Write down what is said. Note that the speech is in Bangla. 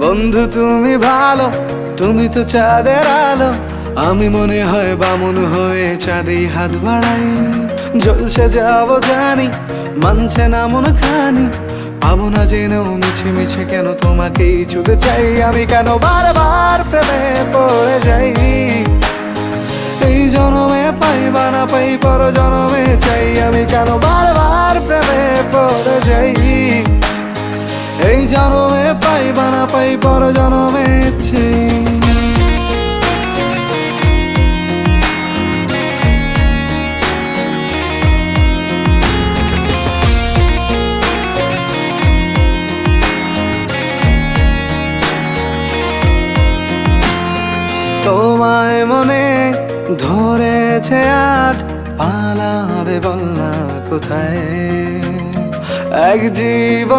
বন্ধু তুমি ভালো, তুমি তো চাঁদের আলো। আমি মনে হয় বামুন হয়ে চাঁদেই হাত বাড়াই। জলসে যাবো জানি, মানছে না মন খানি। পাবো না জেনেও মিছে মিছে কেন তোমাকেই ছুঁতে চাই। আমি কেন বারবার প্রেমে পড়ে যাই। এই জনমে পাই বা না পাই, পর জনমে চাই। আমি কেন বারবার প্রেমে পড়ে যাই। এই জনমে পাই বা না পাই, পর জনমে চাই। তোমায় মনে ধরেছে আজ, পালাবে বল না কোথায়। এক জীবন